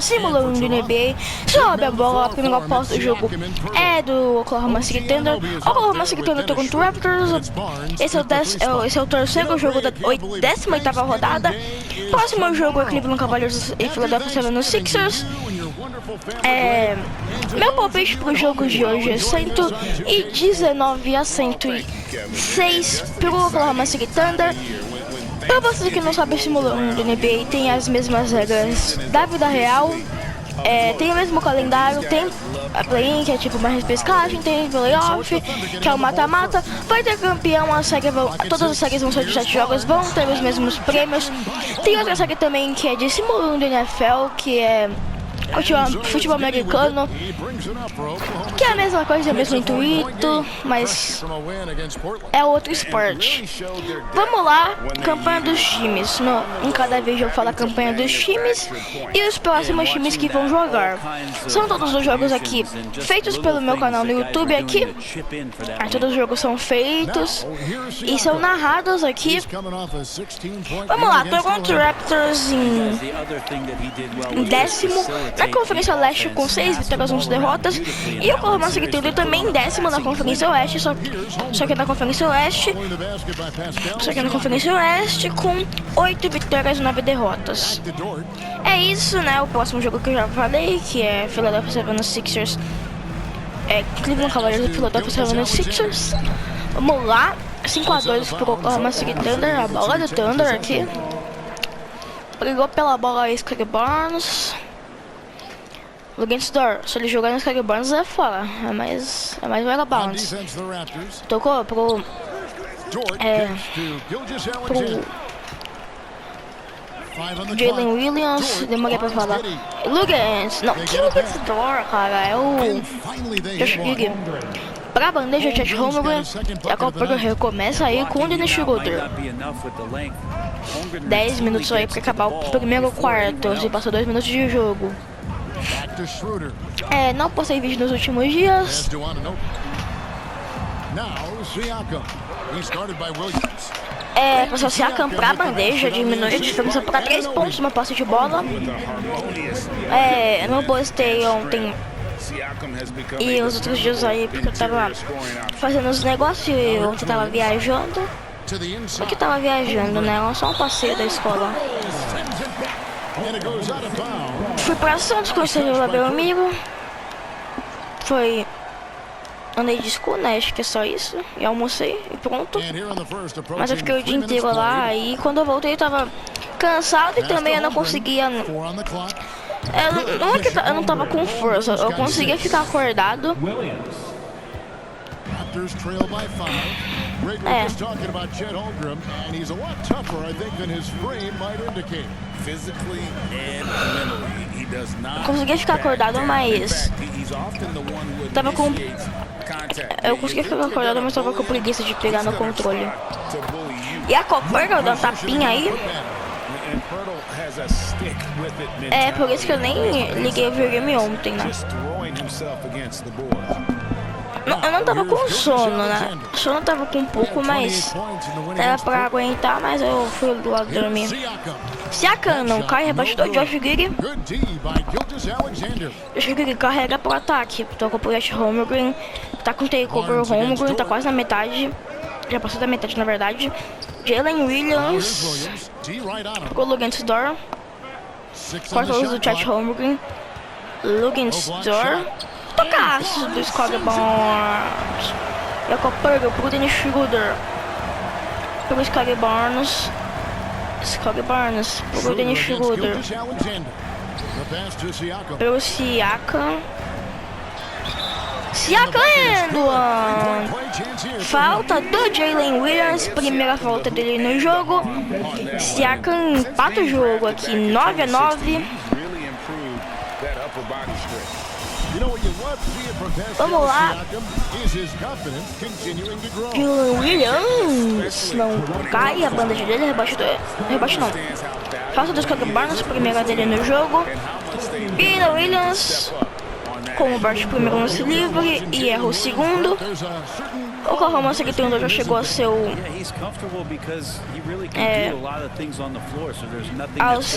Simulando do NBA, sobe a bola, a primeira posse do jogo é do Oklahoma City Thunder. Oklahoma City Thunder Toronto Raptors. Esse é o terceiro jogo da 18ª rodada. Próximo jogo é Cleveland Cavaliers e Philadelphia 76ers. Meu palpite pro jogo de hoje é 119-106 pro Oklahoma City Thunder. Pra você que não sabe, simulando do NBA tem as mesmas regras da vida real. Tem o mesmo calendário, tem a play-in, que é tipo uma repescagem, tem playoff, que é o mata-mata. Vai ter campeão, todas as séries vão ser de 7 jogos, vão ter os mesmos prêmios. Tem outra série também que é de simulando NFL, que é futebol americano, que é a mesma coisa, é o mesmo intuito, mas é outro esporte. Vamos lá, campanha dos times. Em cada vídeo eu falo a campanha dos times e os próximos times que vão jogar. São todos os jogos aqui feitos pelo meu canal no YouTube aqui. Todos os jogos são feitos e são narrados aqui. Vamos lá, Toronto Raptors em décimo na Conferência Leste com 6 vitórias e 11 derrotas. E o Oklahoma City Thunder também em décimo na Conferência Oeste, só que na Conferência Oeste, com 8 vitórias e 9 derrotas. É isso, né? O próximo jogo que eu já falei, que é Philadelphia 76ers, Cleveland Cavaliers e Philadelphia 76ers. Vamos lá, 5-2 pro Oklahoma City Thunder, a bola do Thunder aqui. Brigou pela bola aí, Scottie Barnes. Against door, se ele jogar no Scottie Barnes é fora, é mais vai bounce. Tocou pro Jalen Williams, demorei pra falar. Lugens, não, que Lugens door, cara, é o Josh Giddey. Pra bandeja, Chet Holmgren, e a Copa recomeça aí com o Dennis Schroeder. 10 minutos aí pra acabar o primeiro quarto, se passou 2 minutos de jogo. Não postei vídeo nos últimos dias. Passou Siakam pra bandeja, diminui a diferença para 3 pontos numa posse de bola. Não postei ontem e os outros dias aí porque eu tava fazendo os negócios e ontem tava viajando. Porque tava viajando, né? Só um passeio da escola. Fui pra Santos, conheci o meu amigo. Andei de school, né? Acho que é só isso. E almocei e pronto. Mas eu fiquei o dia inteiro lá. E quando eu voltei eu tava cansado e também eu não conseguia. Não é que eu não tava com força, eu conseguia ficar acordado. Conseguia ficar acordado, mas eu conseguia ficar acordado, mas tava com preguiça de pegar no controle. E a Coperga deu uma tapinha aí. Por isso que eu nem liguei o videogame ontem, né? Eu não tava com sono, né? O sono tava com um pouco, mas era pra aguentar, mas eu fui lá dormir. Siakam não cai, rebaixou Josh Giddey. Josh Giddey carrega pro ataque. Tocou pro Chet Holmgren. Tá com takeover o Holmgren, tá quase na metade. Já passou da metade, na verdade. Jalen Williams. Ficou Lugens door. Corta o uso do Chet Holmgren. Lugens door. Tocaço do Scottie Barnes. E a Coperga pro Dennis Schroeder. Pro Scottie Barnes. Pro Dennis Schroeder. Pro Siakam. Falta do Jalen Williams. Primeira falta dele no jogo. Siakam empata o jogo aqui 9-9. Vamos lá. Jalen Williams não cai, a bandeja dele rebaixa não. Falta dos Scottie Barnes, primeira dele no jogo. Jalen Williams com o Bart primeiro lance livre e erra o segundo. O Oklahoma City Thunder já chegou a seu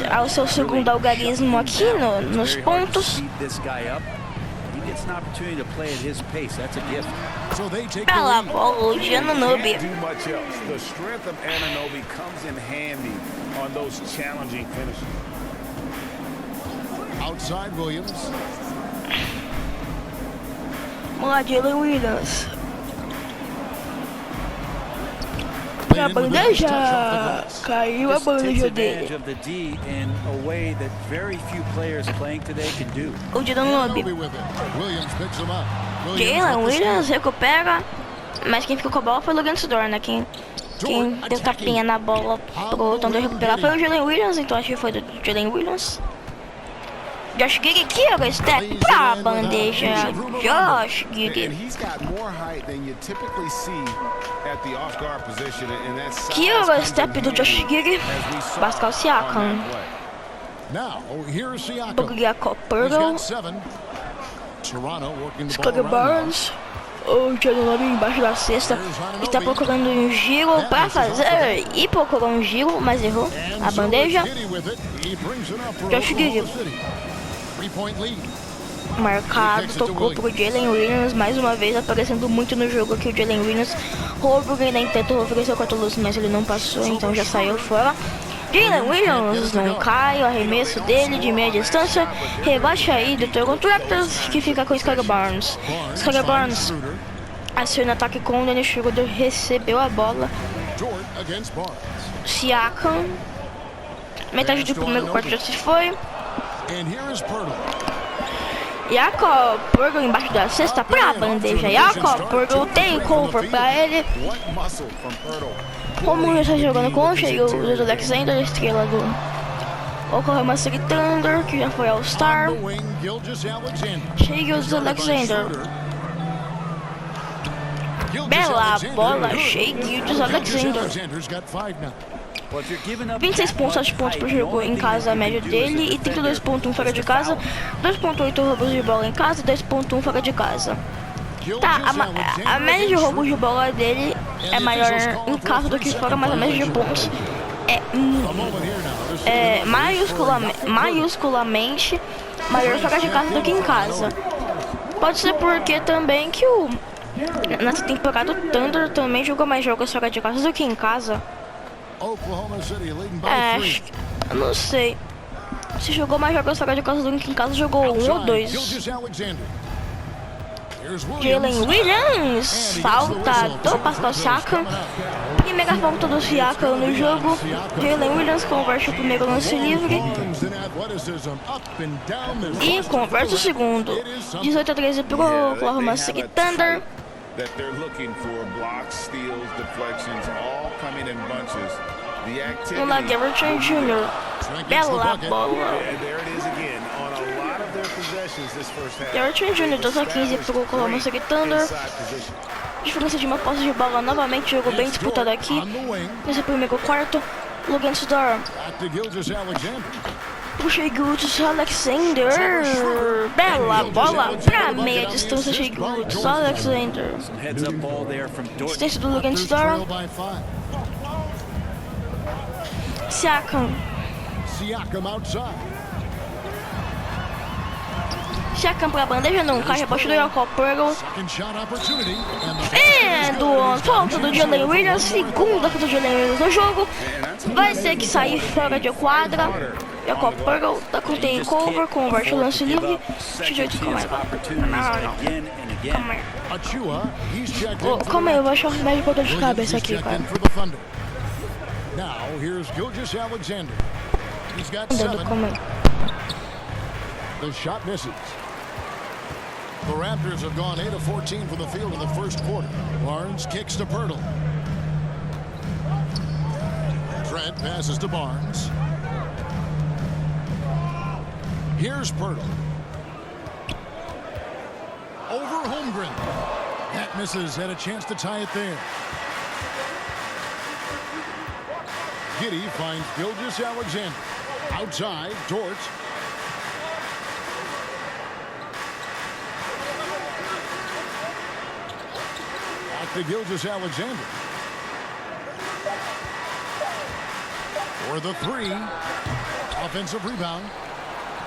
ao seu segundo algarismo aqui nos pontos. Bela bola, o Giannobi. Outside Williams. Vamos lá, Jalen Williams. Pra bandeja. Caiu a bandeja dele. O Giannobi. Jalen Williams recupera. Mas quem ficou com a bola foi o Logan Sidor, né? Quem deu tapinha na bola pro Thunder recuperar foi o Jalen Williams. Então acho que foi do Jalen Williams. Josh Giddey, que era o step pra bandeja. Josh Giddey. Que era o step do Josh Giddey. Pascal Siakam. Bugriaco Purtle. Scottie Barnes. O Giannobi embaixo da cesta está procurando um giro para fazer e procurou um giro, mas errou a bandeja. Josh Giddey. Marcado, tocou pro Jalen Williams, mais uma vez aparecendo muito no jogo aqui o Jalen Williams. Robo ainda tentou oferecer o quarto luz, mas ele não passou, então já saiu fora. Jalen Williams não cai, o arremesso dele de meia distância, rebaixa aí do Toronto Raptors, que fica com o Scottie Barnes. Scottie Barnes aciona ataque com o Dennis Schroeder, recebeu a bola. Siakam, metade do primeiro quarto já se foi. Jakob Purtle embaixo da cesta pra bandeja. Jakob Purtle tem cover pra ele. Como já está jogando com o Shai Alexander, estrela do Oklahoma City Thunder, que já foi All-Star. Shai Alexander. Bela bola, Shai Alexander. 26 pontos, 7 pontos por jogo em casa, a média dele, e 32.1 fora de casa, 2.8 roubos de bola em casa, 2.1 fora de casa. Tá, a média de roubos de bola dele é maior em casa do que fora, mas a média de pontos é maiusculamente maior fora de casa do que em casa. Pode ser porque também que nessa temporada o Thunder também jogou mais jogos fora de casa do que em casa. Eu não sei. Se jogou mais jogos fora de casa do que em casa, jogou 1 ou 2. Jalen Williams, falta do Pascal Siakam. Primeira falta do Siakam no jogo. Jalen Williams converte o primeiro lance livre e converte o segundo. 18-13 pro Oklahoma City Thunder. Vamos lá, Garrett Jr. Bela bola. Garrett Jr. 12-15 pro Oklahoma City Thunder. Diferença de uma posse de bola novamente. Jogo bem disputado aqui nesse primeiro quarto. Logan Sidor. Puxa, Alexander. Bela bola pra meia distância. Alexander. Assistência do Logan Sidor. Siakam pra bandeja, não cai, rebote do Jakob Purtle. Falta do Jalen Williams, segunda falta do Jalen Williams no jogo. Vai ter que sair fora de quadra. Jakob Purtle tá com takeover, converte o lance livre. Calma aí, eu vou achar o remédio pra dor de cabeça aqui, cara. Now, here's Gilgeous Alexander. He's got 7. The shot misses. The Raptors have gone 8 of 14 from the field in the first quarter. Barnes kicks to Purtle. Trent passes to Barnes. Here's Purtle. Over Holmgren. That misses, had a chance to tie it there. Giddey finds Gilgeous Alexander. Outside, Dort. Back to Gilgeous Alexander. For the three. Offensive rebound.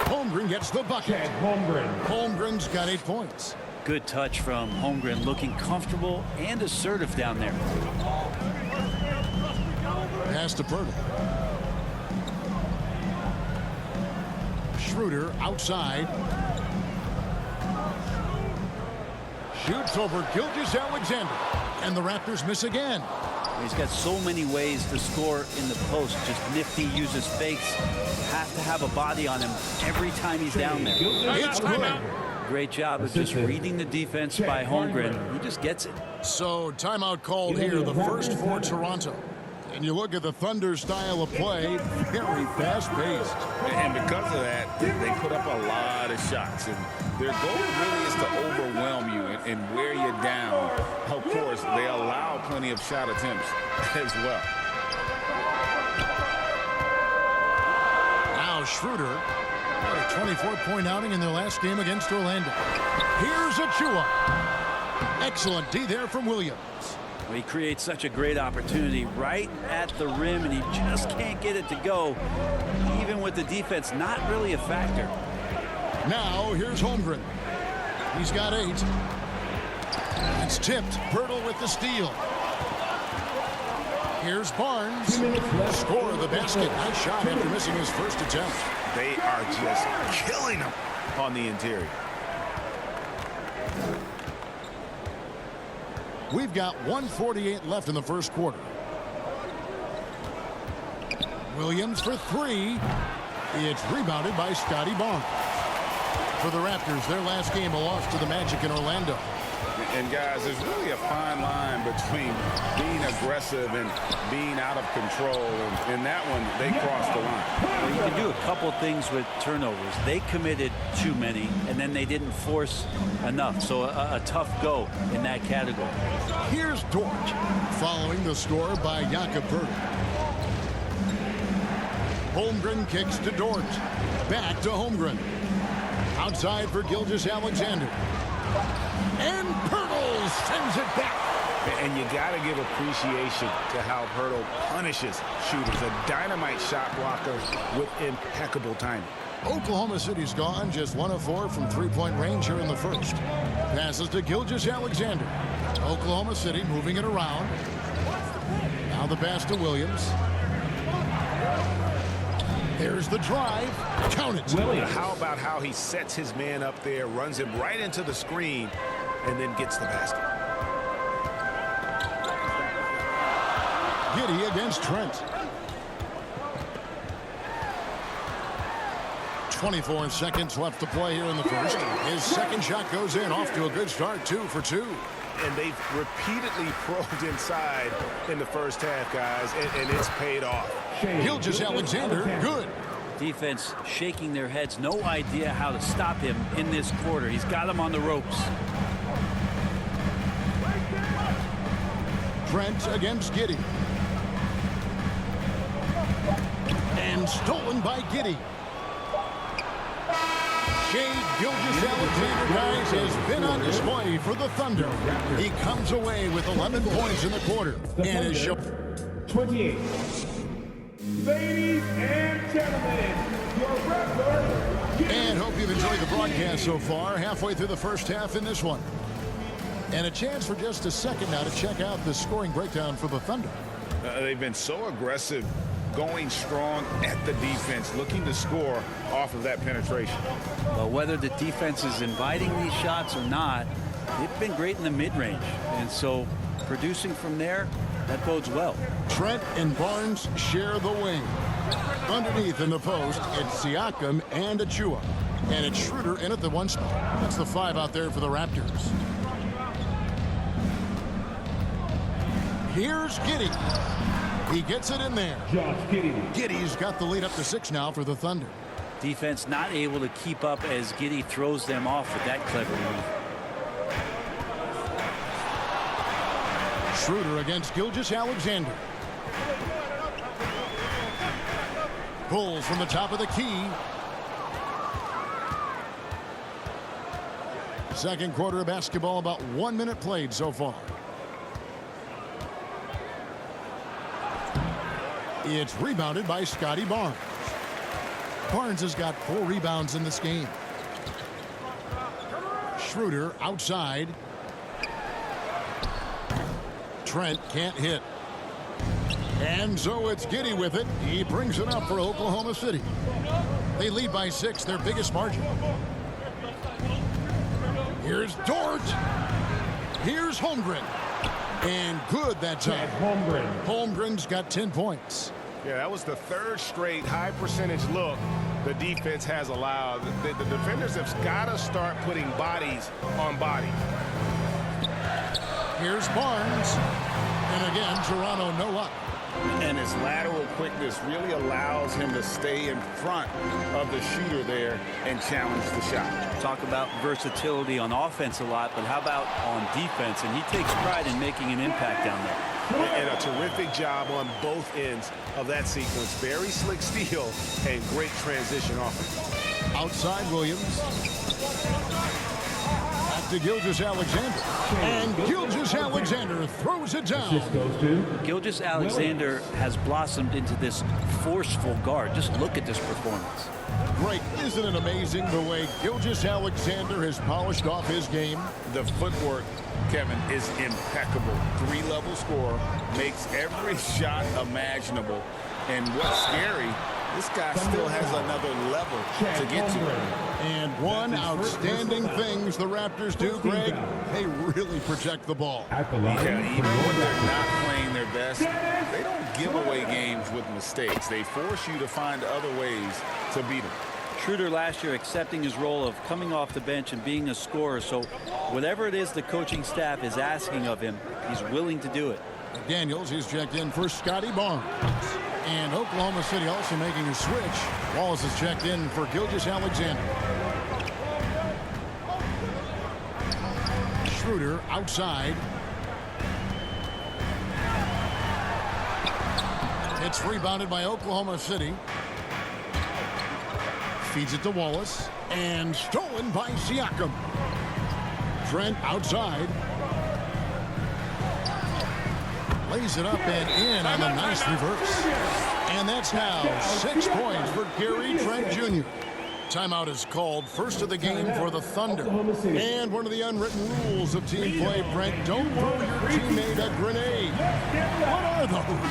Holmgren gets the bucket. Holmgren's got 8 points. Good touch from Holmgren, looking comfortable and assertive down there. Pass to Pirtle. Schroeder outside. Shoots over Gilgeous Alexander. And the Raptors miss again. He's got so many ways to score in the post. Just nifty, uses fakes. Have to have a body on him every time he's down there. It's good. Great job of just reading the defense by Holmgren. He just gets it. So timeout called here, the first for Toronto. And you look at the Thunder's style of play, very fast-paced. And because of that, they put up a lot of shots. And their goal really is to overwhelm you and wear you down. Of course, they allow plenty of shot attempts as well. Now Schroeder had a 24-point outing in their last game against Orlando. Here's Achua. Excellent D there from Williams. Well, he creates such a great opportunity right at the rim, and he just can't get it to go, even with the defense not really a factor. Now here's Holmgren. He's got 8. It's tipped. Pirtle with the steal. Here's Barnes. Score the basket. Nice shot after missing his first attempt. They are just killing them on the interior. We've got 1:48 left in the first quarter. Williams for 3. It's rebounded by Scotty Barnes. For the Raptors, their last game, a loss to the Magic in Orlando. And guys, there's really a fine line between being aggressive and being out of control. And in that one, they crossed the line. Well, you can do a couple things with turnovers. They committed too many, and then they didn't force enough. So a tough go in that category. Here's Dort, following the score by Jakob Pirtle. Holmgren kicks to Dort. Back to Holmgren. Outside for Gilgeous Alexander. And Pirtle sends it back. And you got to give appreciation to how Pirtle punishes shooters. A dynamite shot blocker with impeccable timing. Oklahoma City's gone just 1 of 4 from three-point range here in the first. Passes to Gilgeous Alexander. Oklahoma City moving it around. Now the pass to Williams. There's the drive. Count it. How about how he sets his man up there, runs him right into the screen, and then gets the basket. Giddey against Trent. 24 seconds left to play here in the first. His second shot goes in, off to a good start, 2 for 2. And they've repeatedly probed inside in the first half, guys, and it's paid off. Gilgeous Alexander, good. Defense shaking their heads, no idea how to stop him in this quarter. He's got him on the ropes. Trent against Giddey. And stolen by Giddey. Shea Gilgeous-Alexander, guys, has been on display for the Thunder. He comes away with 11 points in the quarter. And is show 28. Ladies and gentlemen, your Raptors. And hope you've enjoyed the broadcast so far. Halfway through the first half in this one. And a chance for just a second now to check out the scoring breakdown for the Thunder. They've been so aggressive, going strong at the defense, looking to score off of that penetration. Well, whether the defense is inviting these shots or not, they've been great in the mid-range. And so producing from there, that bodes well. Trent and Barnes share the wing. Underneath in the post, it's Siakam and Achua. And it's Schroeder in at the 1 spot. That's the 5 out there for the Raptors. Here's Giddey. He gets it in there. Giddey's got the lead up to 6 now for the Thunder. Defense not able to keep up as Giddey throws them off with that clever move. Schroeder against Gilgeous-Alexander. Pulls from the top of the key. Second quarter of basketball, about 1 minute played so far. It's rebounded by Scotty Barnes. Barnes has got 4 rebounds in this game. Schroeder outside. Trent can't hit. And so it's Giddey with it. He brings it up for Oklahoma City. They lead by 6, their biggest margin. Here's Dort. Here's Holmgren. And good that time. Holmgren's got 10 points. Yeah, that was the 3rd straight high percentage look the defense has allowed. The defenders have got to start putting bodies on bodies. Here's Barnes. And again, Toronto no luck. And his lateral quickness really allows him to stay in front of the shooter there and challenge the shot. Talk about versatility on offense a lot, but how about on defense? And he takes pride in making an impact down there. And a terrific job on both ends of that sequence. Very slick steal and great transition offense. Outside Williams. Back to Gilgeous-Alexander. And Gilgeous-Alexander throws it down. Gilgeous-Alexander has blossomed into this forceful guard. Just look at this performance. Greg, isn't it amazing the way Gilgeous-Alexander has polished off his game? The footwork, Kevin, is impeccable. 3-level scorer, makes every shot imaginable. And what's scary, this guy still has another level to get to. And one outstanding things the Raptors do, Greg, they really protect the ball. Yeah, even when they're not playing their best, they don't give away games with mistakes. They force you to find other ways to beat them. Schroeder last year accepting his role of coming off the bench and being a scorer. So whatever it is the coaching staff is asking of him, he's willing to do it. Daniels is checked in for Scotty Barnes. And Oklahoma City also making a switch. Wallace is checked in for Gilgeous-Alexander. Schroeder outside. It's rebounded by Oklahoma City. Feeds it to Wallace. And stolen by Siakam. Trent outside. Lays it up and in on the nice reverse. And that's now 6 points for Gary Trent Jr. Timeout is called. First of the game for the Thunder. And one of the unwritten rules of team play, Brent, don't throw your teammate a grenade. What are those?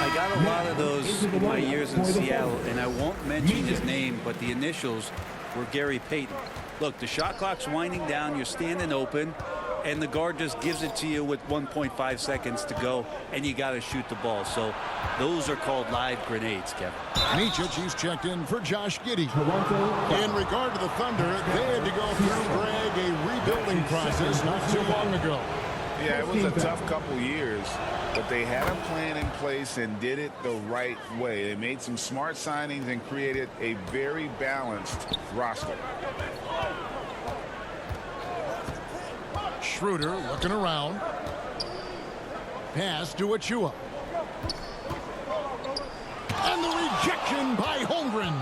I got a lot of those in my years in Seattle, and I won't mention his name, but the initials were Gary Payton. Look, the shot clock's winding down, you're standing open, and the guard just gives it to you with 1.5 seconds to go, and you got to shoot the ball. So those are called live grenades, Kevin. Micic, he's checked in for Josh Giddey. In regard to the Thunder, they had to go through, Greg, a rebuilding process not too long ago. Yeah, it was a tough couple years, but they had a plan in place and did it the right way. They made some smart signings and created a very balanced roster. Schroeder looking around. Pass to Achua. And the rejection by Holmgren.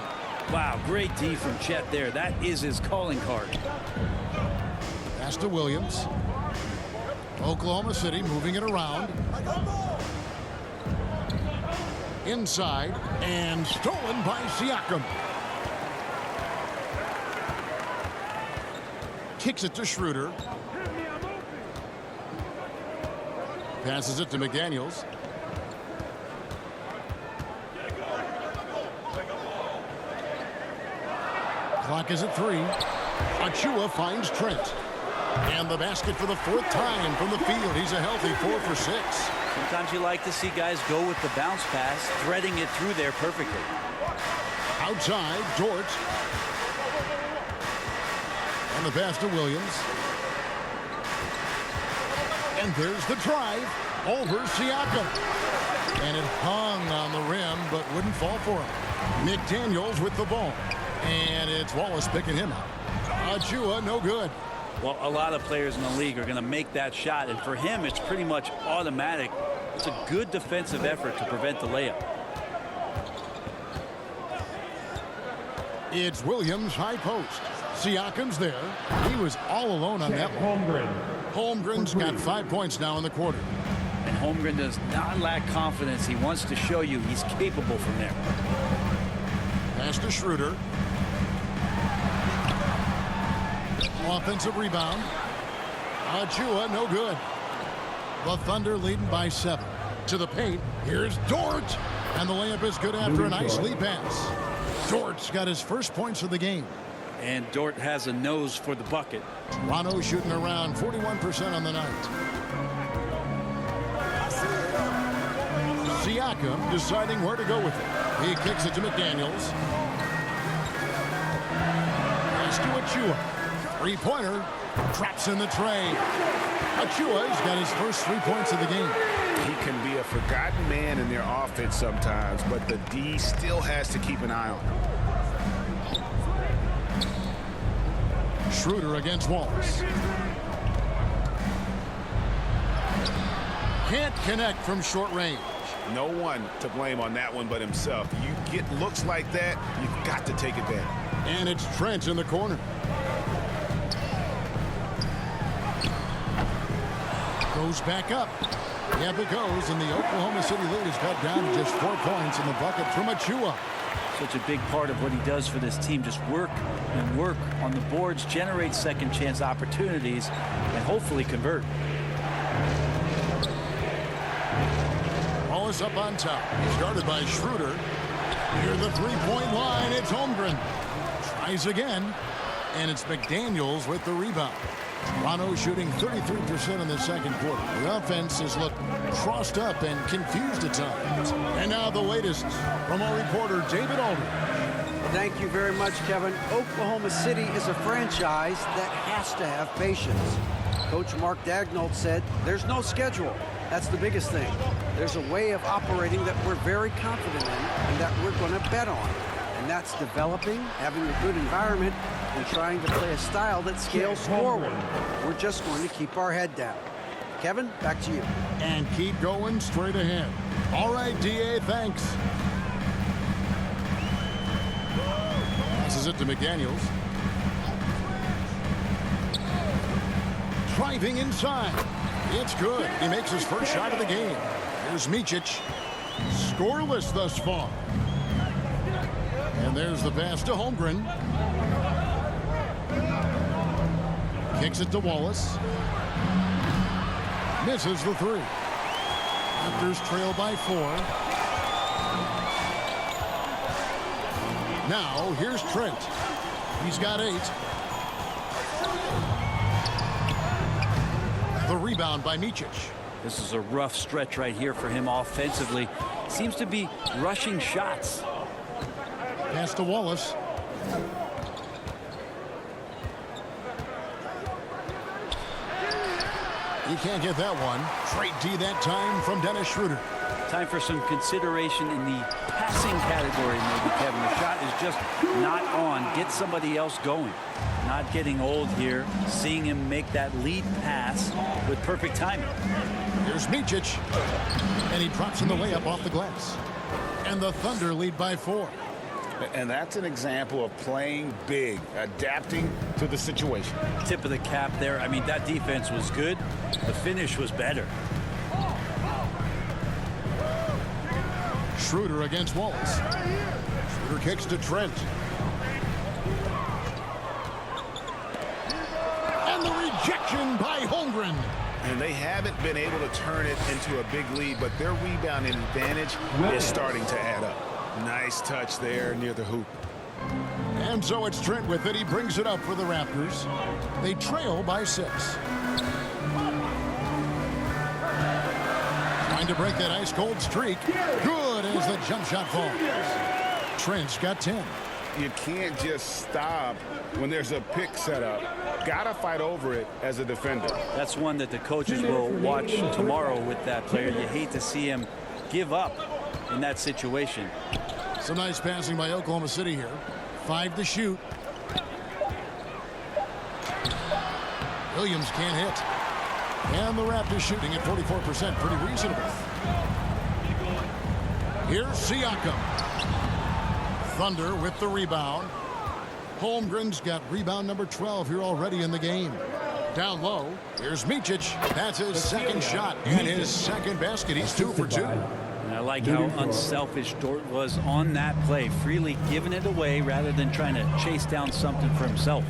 Wow, great D from Chet there. That is his calling card. Pass to Williams. Oklahoma City moving it around. Inside and stolen by Siakam. Kicks it to Schroeder. Passes it to McDaniels. Clock is at 3. Achua finds Trent. And the basket for the 4th time from the field. He's a healthy 4 for 6. Sometimes you like to see guys go with the bounce pass, threading it through there perfectly. Outside, Dort. And the pass to Williams. And there's the drive over Siakam. And it hung on the rim, but wouldn't fall for him. McDaniels with the ball. And it's Wallace picking him up. Achua, no good. Well, a lot of players in the league are going to make that shot, and for him, it's pretty much automatic. It's a good defensive effort to prevent the layup. It's Williams, high post. Siakam's there. He was all alone on that one. Holmgren's got 5 points now in the quarter. And Holmgren does not lack confidence. He wants to show you he's capable from there. Pass to Schroeder. Offensive rebound. Achua, no good. The Thunder leading by 7. To the paint. Here's Dort. And the layup is good after a nice lead pass. Dort's got his first points of the game. And Dort has a nose for the bucket. Toronto shooting around 41% on the night. Siakam deciding where to go with it. He kicks it to McDaniels. Pass to Achua. Three-pointer. Traps in the tray. Achua's got his first 3 points of the game. He can be a forgotten man in their offense sometimes, but the D still has to keep an eye on him. Schroeder against Wallace. Can't connect from short range. No one to blame on that one but himself. You get looks like that, you've got to take advantage. And it's Trent in the corner. Goes back up. Yep, it goes, and the Oklahoma City lead is cut down to just 4 points in the bucket from Achua. Such a big part of what he does for this team. Just work and work on the boards, generate second chance opportunities, and hopefully convert. Ball is up on top. Started by Schroeder. Near the three-point line, it's Holmgren. Tries again, and it's McDaniels with the rebound. Toronto shooting 33% in the second quarter. The offense has looked crossed up and confused at times. And now the latest from our reporter, David Aldridge. Thank you very much, Kevin. Oklahoma City is a franchise that has to have patience. Coach Mark Daigneault said there's no schedule. That's the biggest thing. There's a way of operating that we're very confident in and that we're going to bet on. And that's developing, having a good environment, and trying to play a style that scales forward. We're just going to keep our head down. Kevin, back to you. And keep going straight ahead. All right, D.A., thanks. Passes it to McDaniels. Driving inside. It's good. He makes his first shot of the game. Here's Micic. Scoreless thus far. And there's the pass to Holmgren. Kicks it to Wallace. Misses the three. Raptors trail by 4. Now here's Trent. He's got 8. The rebound by Micic. This is a rough stretch right here for him offensively. Seems to be rushing shots. Pass to Wallace. He can't get that one. Straight D that time from Dennis Schroeder. Time for some consideration in the passing category, maybe, Kevin. The shot is just not on. Get somebody else going. Not getting old here. Seeing him make that lead pass with perfect timing. Here's Micic. And he drops in the layup off the glass. And the Thunder lead by 4. And that's an example of playing big, adapting to the situation. Tip of the cap there. I mean, that defense was good. The finish was better. Schroeder against Wallace. Schroeder kicks to Trent. And the rejection by Holmgren. And they haven't been able to turn it into a big lead, but their rebounding advantage is starting to add up. Nice touch there near the hoop. And so it's Trent with it. He brings it up for the Raptors. They trail by 6. Trying to break that ice-cold streak. Good as the jump shot falls. Trent's got 10. You can't just stop when there's a pick set up. Gotta fight over it as a defender. That's one that the coaches will watch tomorrow with that player. You hate to see him give up in that situation. Some nice passing by Oklahoma City here. 5 to shoot. Williams can't hit. And the Raptors shooting at 44%. Pretty reasonable. Here's Siakam. Thunder with the rebound. Holmgren's got rebound number 12 here already in the game. Down low, here's Micic. That's his second shot and his second basket. He's 2 for 2. And I like how unselfish Dort was on that play, freely giving it away rather than trying to chase down something for himself.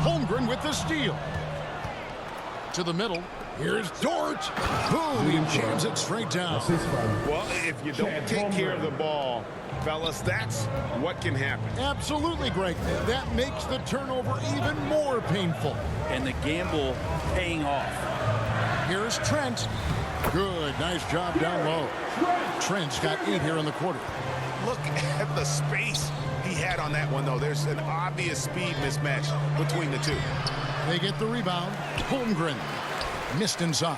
Holmgren with the steal. To the middle. Here's Dort. Boom, he jams it straight down. Well, if you don't take care of the ball, fellas, that's what can happen. Absolutely, Greg. That makes the turnover even more painful. And the gamble paying off. Here's Trent. Good, nice job down low. Trent's got 8 here in the quarter. Look at the space he had on that one, though. There's an obvious speed mismatch between the two. They get the rebound. Holmgren missed inside.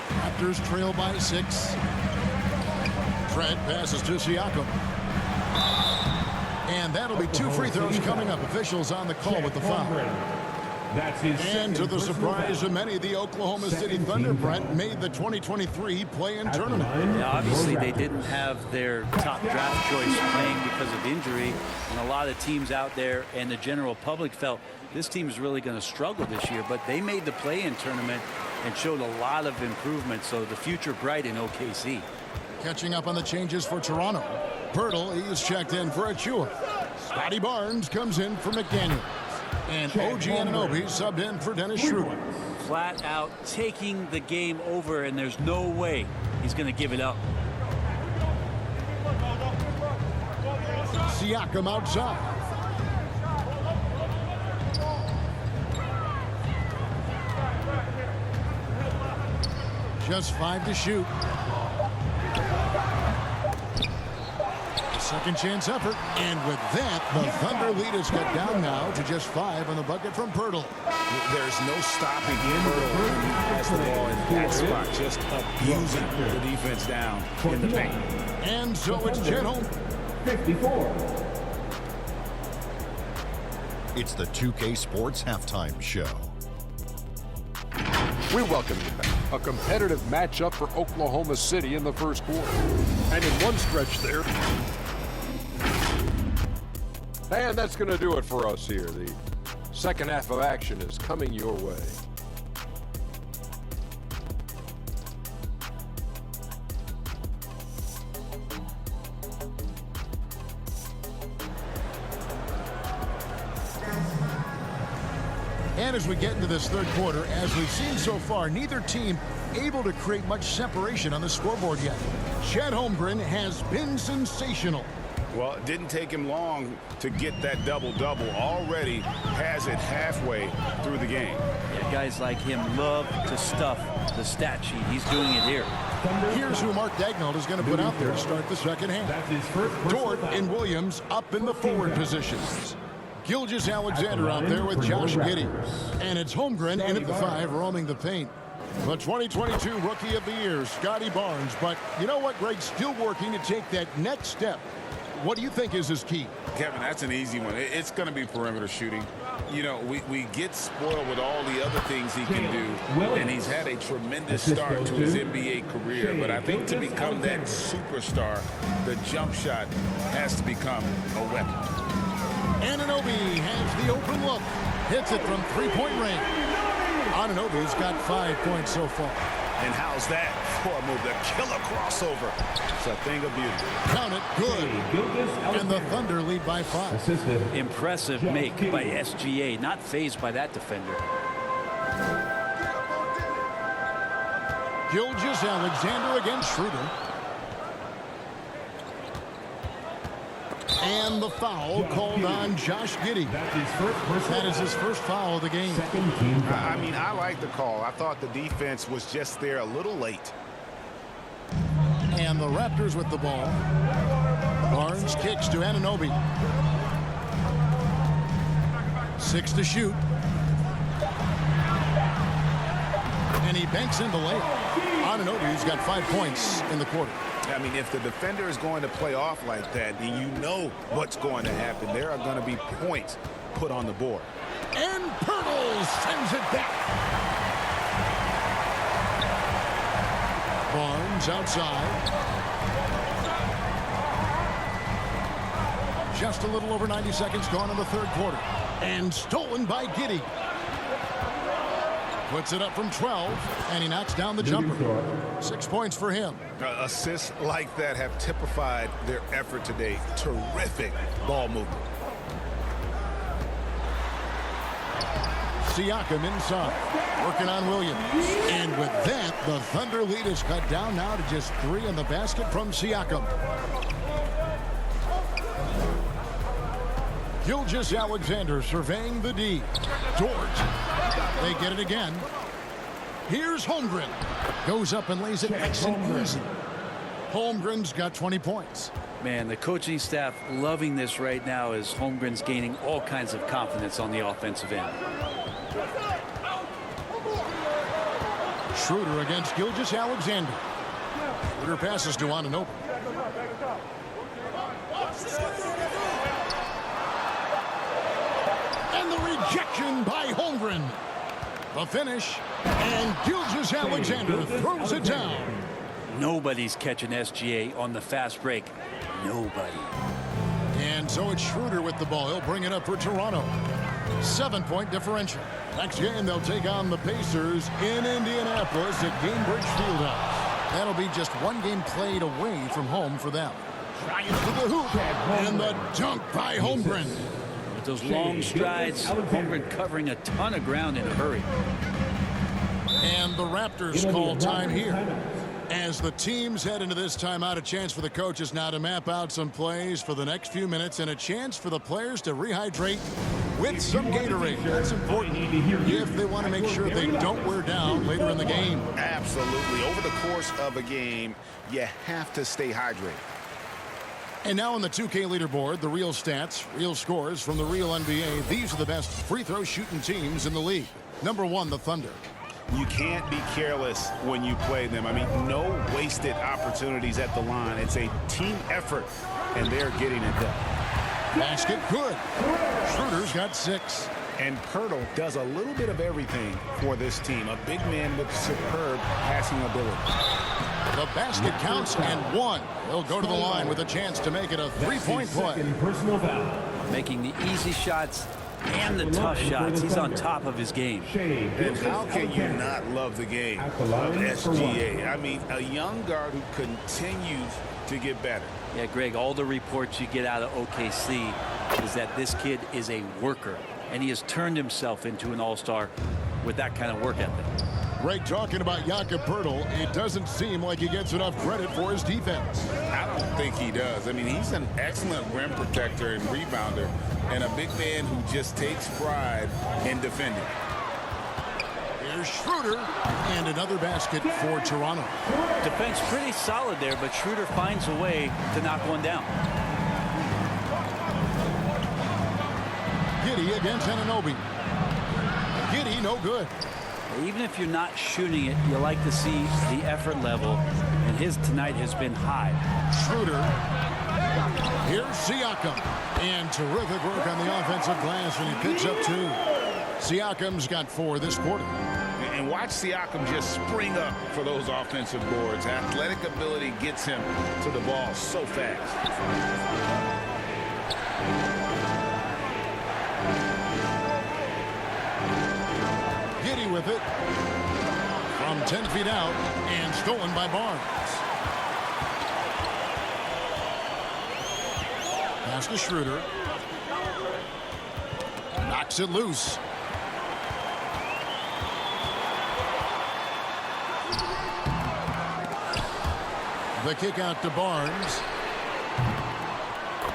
Raptors trail by 6. Trent passes to Siakam. And that'll be 2 free throws coming up. Officials on the call with the foul. And to the surprise of many, the Oklahoma City Thunder, Brent, made the 2023 play-in tournament. Yeah, obviously they didn't have their top draft choice playing because of injury, and a lot of teams out there and the general public felt this team is really going to struggle this year, but they made the play-in tournament and showed a lot of improvement, so the future bright in OKC. Catching up on the changes for Toronto. Pirtle, he's checked in for Achua. Scotty Barnes comes in for McDaniel. And OG Anunoby subbed in for Dennis Schroeder. Flat out taking the game over, and there's no way he's going to give it up. Siakam outside. Just 5 to shoot. Second chance effort, and with that, the Thunder lead is cut down now to just 5 on the bucket from Pirtle. There's no stopping Pirtle when he has the ball in that spot, just abusing the defense down in the paint. And so it's Chet Holmgren. 54. It's the 2K Sports Halftime Show. We welcome you back. A competitive matchup for Oklahoma City in the first quarter. And in one stretch there. And that's going to do it for us here. The second half of action is coming your way. And as we get into this third quarter, as we've seen so far, neither team able to create much separation on the scoreboard yet. Chet Holmgren has been sensational. Well, it didn't take him long to get that double-double. Already has it halfway through the game. Yeah, guys like him love to stuff the stat sheet. He's doing it here. Here's who Mark Daigneault is going to put out there to start the second half. Dort and Williams up in the forward positions. Gilgeous-Alexander out there with Josh Giddey. And it's Holmgren in at the 5, roaming the paint. The 2022 Rookie of the Year, Scotty Barnes. But you know what, Greg? Still working to take that next step. What do you think is his key? Kevin, that's an easy one. It's going to be perimeter shooting. You know, we get spoiled with all the other things he can do, and he's had a tremendous start to his NBA career. But I think to become that superstar, the jump shot has to become a weapon. Anunoby has the open look. Hits it from three-point range. Anunoby's got 5 points so far. And how's that for a move? The killer crossover. It's a thing of beauty. Count it, good. And the Thunder lead by 5. Impressive make by SGA. Not fazed by that defender. Gilgeous-Alexander against Schroeder. And the foul called on Josh Giddey. That is his first foul of the game. I mean, I like the call. I thought the defense was just there a little late. And the Raptors with the ball. Barnes kicks to Anunoby. 6 to shoot. And he banks in the layup. Anunoby's got 5 points in the quarter. I mean, if the defender is going to play off like that, then you know what's going to happen. There are going to be points put on the board. And Pirtle sends it back. Barnes outside. Just a little over 90 seconds gone in the third quarter. And stolen by Giddey. Puts it up from 12, and he knocks down the jumper. 6 points for him. Assists like that have typified their effort today. Terrific ball movement. Siakam inside, working on Williams. And with that, the Thunder lead is cut down now to just 3 in the basket from Siakam. Gilgeous-Alexander surveying the D. George. They get it again. Here's Holmgren. Goes up and lays it nice and easy. Holmgren's got 20 points. Man, the coaching staff loving this right now as Holmgren's gaining all kinds of confidence on the offensive end. Schroeder against Gilgeous-Alexander. Schroeder passes to Anunoby. And the rejection by Holmgren. The finish, and Gilgeous-Alexander throws it down. Nobody's catching SGA on the fast break. Nobody. And so it's Schroeder with the ball. He'll bring it up for Toronto. 7-point differential. Next game, they'll take on the Pacers in Indianapolis at Gainbridge Fieldhouse. That'll be just 1 game played away from home for them. Trying for the hoop, and the dunk by Holmgren. With those long strides, Holmgren covering a ton of ground in a hurry. And the Raptors call time here. As the teams head into this timeout, a chance for the coaches now to map out some plays for the next few minutes and a chance for the players to rehydrate with some Gatorade. That's important if they want to make sure they don't wear down later in the game. Absolutely. Over the course of a game, you have to stay hydrated. And now on the 2K leaderboard, the real stats, real scores from the real NBA. These are the best free throw shooting teams in the league. Number 1, the Thunder. You can't be careless when you play them. I mean, no wasted opportunities at the line. It's a team effort, and they're getting it done. Basket good. Schroeder's got 6. And Pirtle does a little bit of everything for this team. A big man with superb passing ability. The basket counts and 1. He'll go to the line with a chance to make it a 3-point play. Personal foul. Making the easy shots and the tough shots. He's on top of his game. And how can you not love the game of SGA? I mean, a young guard who continues to get better. Yeah, Greg, all the reports you get out of OKC is that this kid is a worker, and he has turned himself into an all-star with that kind of work ethic. Greg, talking about Jakob Poeltl, it doesn't seem like he gets enough credit for his defense. I don't think he does. I mean, he's an excellent rim protector and rebounder, and a big man who just takes pride in defending. Here's Schroeder, and another basket for Toronto. Defense pretty solid there, but Schroeder finds a way to knock one down. Giddey against Anunoby. Giddey, no good. Even if you're not shooting it, you like to see the effort level, and his tonight has been high. Schroeder. Here's Siakam. And terrific work on the offensive glass, and he picks up 2. Siakam's got 4 this quarter. And watch Siakam just spring up for those offensive boards. Athletic ability gets him to the ball so fast. Giddey with it from 10 feet out and stolen by Barnes. Pass to Schroeder. Knocks it loose. The kick out to Barnes.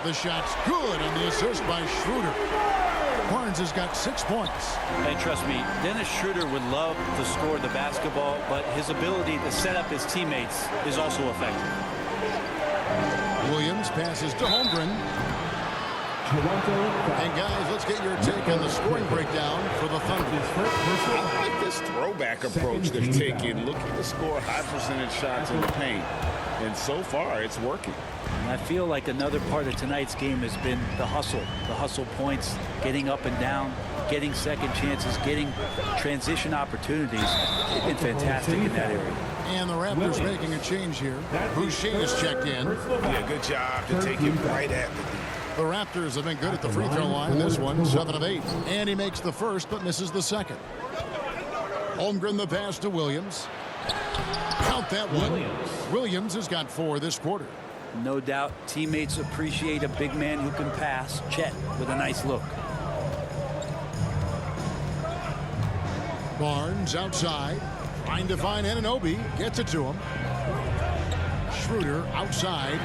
The shot's good on the assist by Schroeder. Barnes has got 6 points. And trust me, Dennis Schroeder would love to score the basketball, but his ability to set up his teammates is also effective. Williams passes to Holmgren. And guys, let's get your take on the scoring breakdown for the Thunder. I like this throwback approach they've taken, looking to score high percentage shots in the paint. And so far, it's working. And I feel like another part of tonight's game has been the hustle points, getting up and down, getting second chances, getting transition opportunities. They've been fantastic in that area. And the Raptors making a change here. Boucher is checked in. Yeah, good job to take it right at the D. The Raptors have been good at the free throw line in this one, 7 of 8. And he makes the first, but misses the second. Holmgren the pass to Williams. Count that one. Williams has got 4 this quarter. No doubt teammates appreciate a big man who can pass. Chet with a nice look. Barnes outside. Trying to find Anunoby. Gets it to him. Schroeder outside.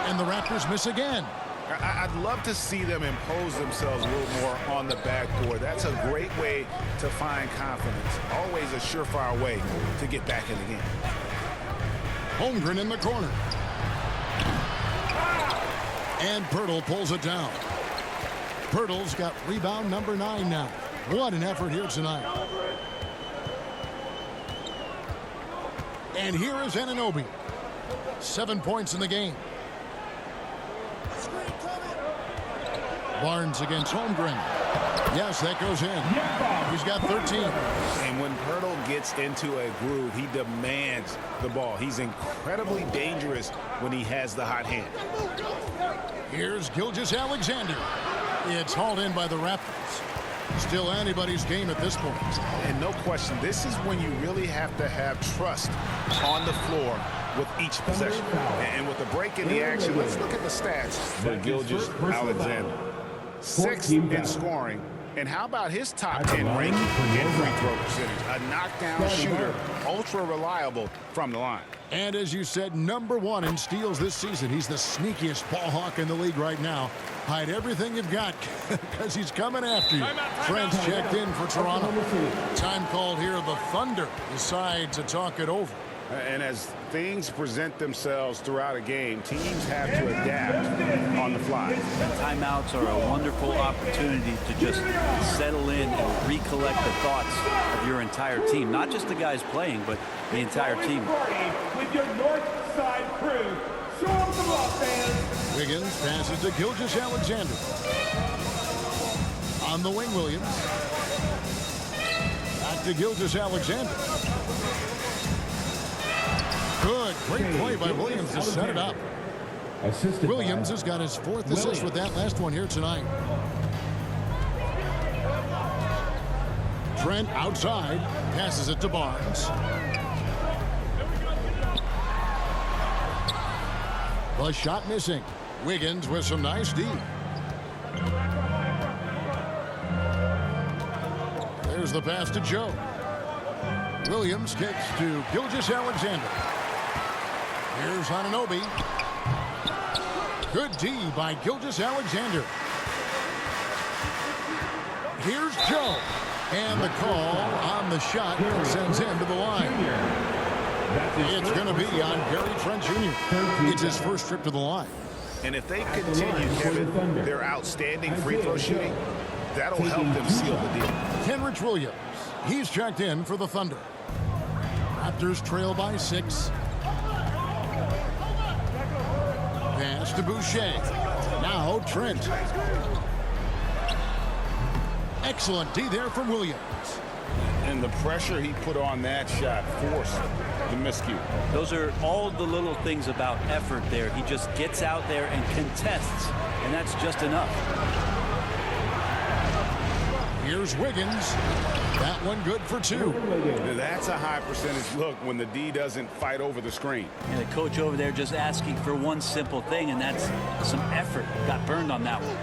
And the Raptors miss again. I'd love to see them impose themselves a little more on the backboard. That's a great way to find confidence. Always a surefire way to get back in the game. Holmgren in the corner. And Pirtle pulls it down. Pirtle's got rebound number 9 now. What an effort here tonight. And here is Anunoby. 7 points in the game. Barnes against Holmgren. Yes, that goes in. He's got 13. And when Pirtle gets into a groove, he demands the ball. He's incredibly dangerous when he has the hot hand. Here's Gilgeous-Alexander. It's hauled in by the Raptors. Still anybody's game at this point. And no question, this is when you really have to have trust on the floor with each possession. And with the break in the action, let's look at the stats for Gilgeous-Alexander. 6th in scoring. And how about his top 10 ranking in free throw percentage? A knockdown shooter, ultra reliable from the line. And as you said, number 1 in steals this season. He's the sneakiest ball hawk in the league right now. Hide everything you've got because he's coming after you. Trent's checked in for Toronto. Time called here. The Thunder decide to talk it over. And as things present themselves throughout a game, teams have to adapt on the fly. Timeouts are a wonderful opportunity to just settle in and recollect the thoughts of your entire team. Not just the guys playing, but the entire team. With your north side crew, show them the love, fans. Wiggins passes to Gilgeous-Alexander. On the wing, Williams. Back to Gilgeous-Alexander. Good. Great play by Williams to set it up. Williams has got his 4th assist with that last one here tonight. Trent outside. Passes it to Barnes. The shot missing. Wiggins with some nice D. There's the pass to Joe. Williams kicks to Gilgeous-Alexander. Here's Anunoby. Good D by Gilgeous-Alexander. Here's Joe. And the call on the shot sends him to the line. It's going to be on Gary Trent Jr. It's his first trip to the line. And if they continue, Kevin, their outstanding free throw shooting, that'll help them seal the deal. Kenrich Williams. He's checked in for the Thunder. Raptors trail by 6. Pass to Boucher. Now Trent. Excellent D there from Williams. And the pressure he put on that shot forced the miscue. Those are all the little things about effort there. He just gets out there and contests, and that's just enough. Here's Wiggins. That one good for 2. That's a high percentage look when the D doesn't fight over the screen. And the coach over there just asking for one simple thing, and that's some effort. Got burned on that one.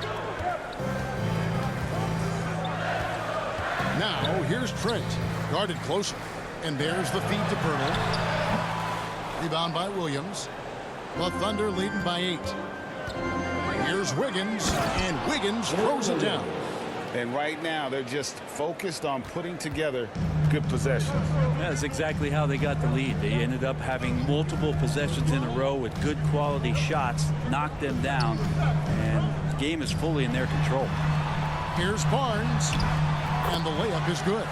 Now here's Trent. Guarded closer. And there's the feed to Pirtle. Rebound by Williams. The Thunder leading by 8. Here's Wiggins. And Wiggins throws it down. And right now, they're just focused on putting together good possessions. That's exactly how they got the lead. They ended up having multiple possessions in a row with good quality shots, knocked them down, and the game is fully in their control. Here's Barnes, and the layup is good.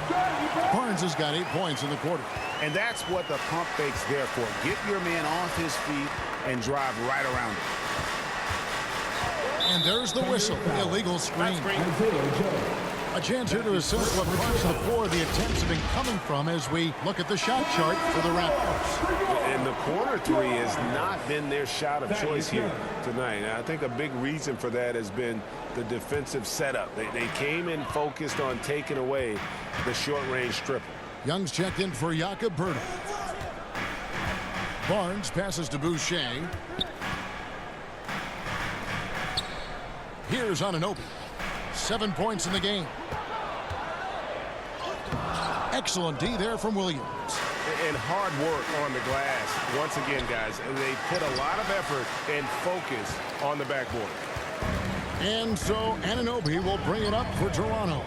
Barnes has got 8 points in the quarter. And that's what the pump fake's there for. Get your man off his feet and drive right around it. And there's the whistle. Illegal screen. A chance here to assess what parts of the floor the attempts have been coming from as we look at the shot chart for the Raptors. And the corner three has not been their shot of choice here tonight. And I think a big reason for that has been the defensive setup. They came in focused on taking away the short-range triple. Young's checked in for Jakob Poeltl. Barnes passes to Boucher. Here's Anunoby. 7 points in the game. Excellent D there from Williams. And hard work on the glass. Once again, guys, they put a lot of effort and focus on the backboard. And so Anunoby will bring it up for Toronto.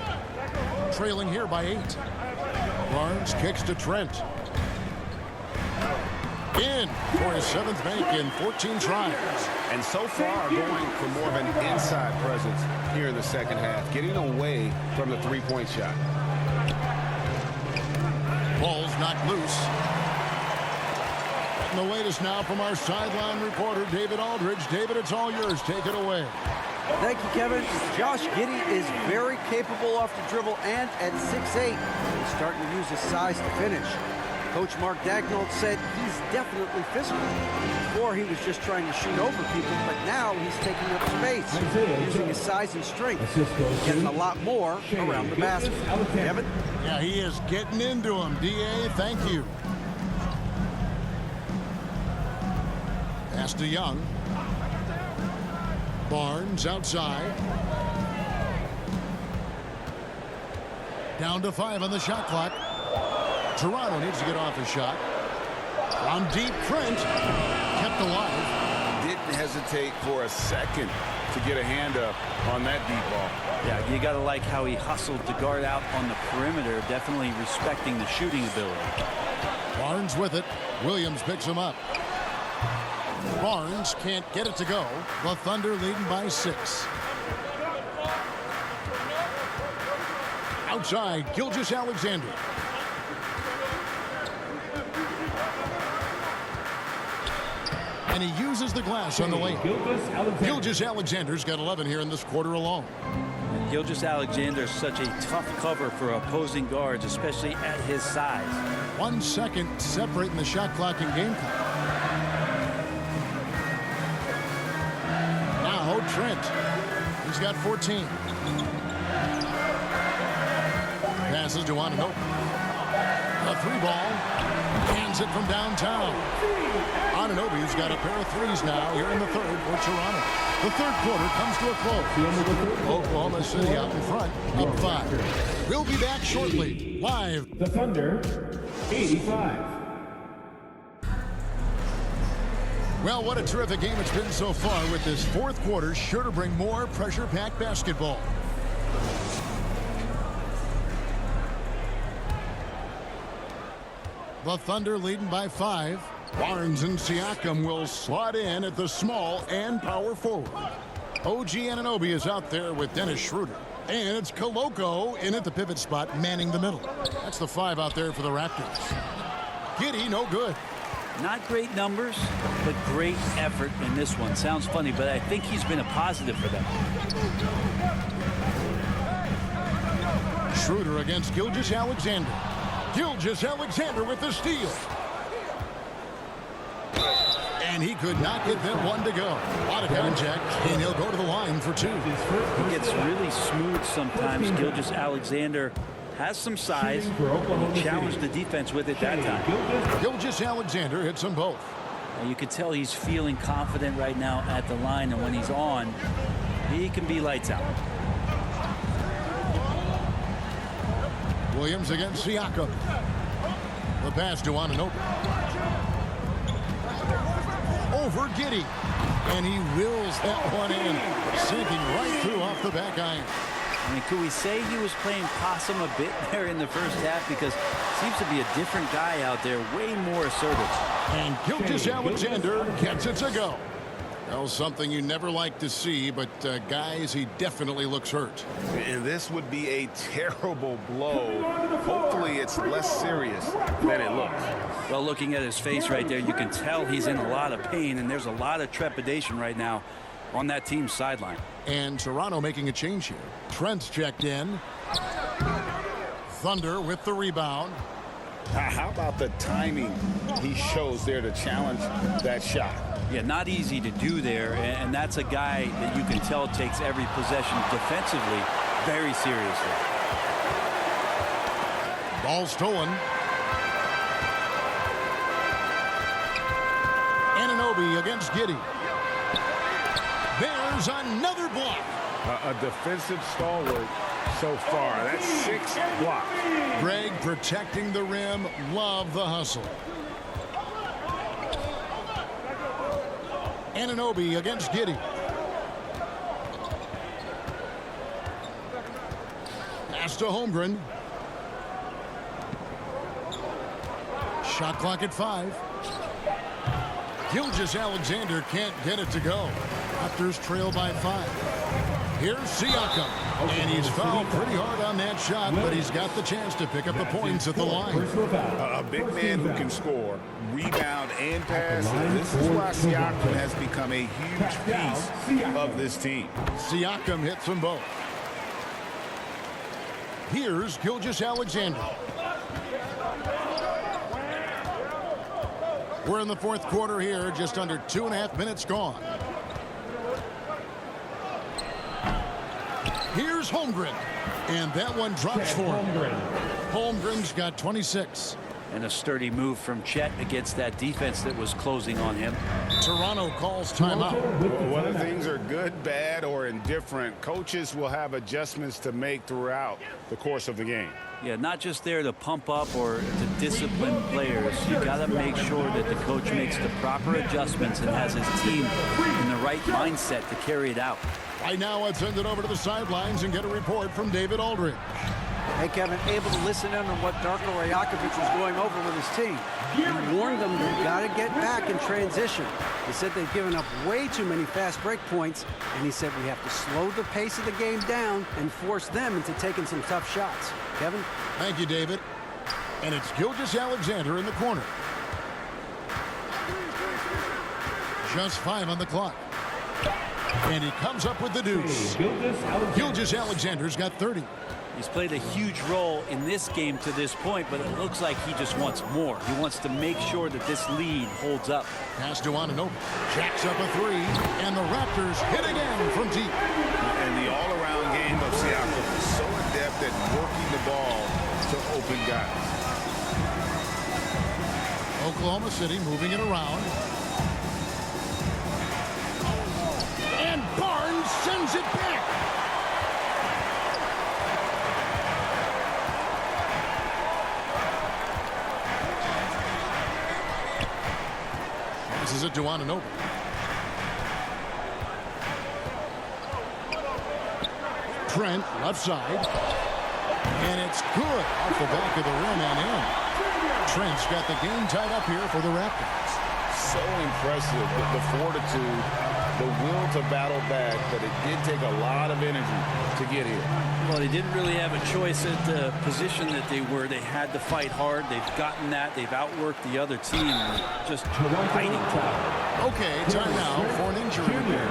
Trailing here by 8. Barnes kicks to Trent. In for his 7th make in 14 tries. And so far going for more of an inside presence here in the second half, getting away from the three-point shot. Ball's knocked loose. And the latest now from our sideline reporter, David Aldridge. David, it's all yours. Take it away. Thank you, Kevin. Josh Giddey is very capable off the dribble, and at 6'8", he's starting to use his size to finish. Coach Mark Daigneault said he's definitely physical. Before he was just trying to shoot over people, but now he's taking up space, using his size and strength, getting a lot more around the basket. Kevin? Yeah, he is getting into him. D.A., thank you. Pass to Young. Barnes outside. Down to 5 on the shot clock. Toronto needs to get off a shot. From deep, Trent kept alive. Didn't hesitate for a second to get a hand up on that deep ball. Yeah, you got to like how he hustled to guard out on the perimeter, definitely respecting the shooting ability. Barnes with it. Williams picks him up. Barnes can't get it to go. The Thunder leading by 6. Outside, Gilgeous-Alexander. And he uses the glass on the lane. Gilgeous-Alexander's got 11 here in this quarter alone. Gilgeous-Alexander is such a tough cover for opposing guards, especially at his size. 1 second separating the shot clock and game clock. Now Trent. He's got 14. Passes to Anunoby. A 3-ball. Hands it from downtown. Anunoby's got a pair of threes now here in the third for Toronto. The third quarter comes to a close. Oklahoma City out in front, up 5. We'll be back shortly, live. The Thunder, 85. Well, what a terrific game it's been so far, with this fourth quarter sure to bring more pressure-packed basketball. The Thunder leading by 5. Barnes and Siakam will slot in at the small and power forward. OG Anunoby is out there with Dennis Schroeder. And it's Koloko in at the pivot spot, manning the middle. That's the 5 out there for the Raptors. Giddey, no good. Not great numbers, but great effort in this one. Sounds funny, but I think he's been a positive for them. Schroeder against Gilgeous-Alexander. Gilgeous-Alexander with the steal. And he could not get that one to go. A lot of contact, and he'll go to the line for 2. He gets really smooth sometimes. Gilgeous-Alexander has some size. He challenged the defense with it that time. Gilgeous-Alexander hits them both. And you can tell he's feeling confident right now at the line, and when he's on, he can be lights out. Williams against Siakam. The pass to Anunoby. Over Giddey. And he wills that one in, sinking right through off the back iron. I mean, could we say he was playing possum a bit there in the first half? Because seems to be a different guy out there, way more assertive. And Gilgeous-Alexander gets it to go. Well, something you never like to see, but guys, he definitely looks hurt. And this would be a terrible blow. Hopefully it's less serious than it looks. Well, looking at his face right there, you can tell he's in a lot of pain, and there's a lot of trepidation right now on that team's sideline. And Toronto making a change here. Trent's checked in. Thunder with the rebound. How about the timing he shows there to challenge that shot? Yeah, not easy to do there, and that's a guy that you can tell takes every possession defensively very seriously. Ball stolen. Anunoby against Giddey. There's another block. A defensive stalwart so far. That's 6 blocks. Greg protecting the rim. Love the hustle. Anunoby against Giddey. Pass to Holmgren. Shot clock at 5. Gilgeous-Alexander can't get it to go. Raptors trail by 5. Here's Siakam. And he's fouled pretty hard on that shot, but he's got the chance to pick up the points at the line. A big man who can score, rebound, and pass. This is why Siakam has become a huge piece of this team. Siakam hits them both. Here's Gilgeous-Alexander. We're in the fourth quarter here, just under 2.5 minutes gone. Here's Holmgren, and that one drops for him. Holmgren's got 26. And a sturdy move from Chet against that defense that was closing on him. Toronto calls timeout. Whether things are good, bad, or indifferent, coaches will have adjustments to make throughout the course of the game. Yeah, not just there to pump up or to discipline players. You got to make sure that the coach makes the proper adjustments and has his team in the right mindset to carry it out. Right now, let's send it over to the sidelines and get a report from David Aldridge. Hey, Kevin, able to listen in on what Darko Rajakovic was going over with his team. He warned them they've got to get back in transition. He said they've given up way too many fast break points, and he said we have to slow the pace of the game down and force them into taking some tough shots. Kevin? Thank you, David. And it's Gilgeous-Alexander in the corner. Just 5 on the clock. And he comes up with the deuce. Gilgeous-Alexander's got 30. He's played a huge role in this game to this point, but it looks like he just wants more. He wants to make sure that this lead holds up. Pass to Anunoby. Jacks up a 3, and the Raptors hit again from deep. And the all-around game of Siakam is so adept at working the ball to open guys. Oklahoma City moving it around. And Barnes sends it back. This is it to Anunoby. Trent, left side. And it's good off the back of the rim and in. Trent's got the game tied up here for the Raptors. So impressive, the fortitude, the will to battle back, but it did take a lot of energy to get here. Well, they didn't really have a choice at the position that they were. They had to fight hard. They've gotten that. They've outworked the other team. Just fighting to it. Okay, time now for an injury report.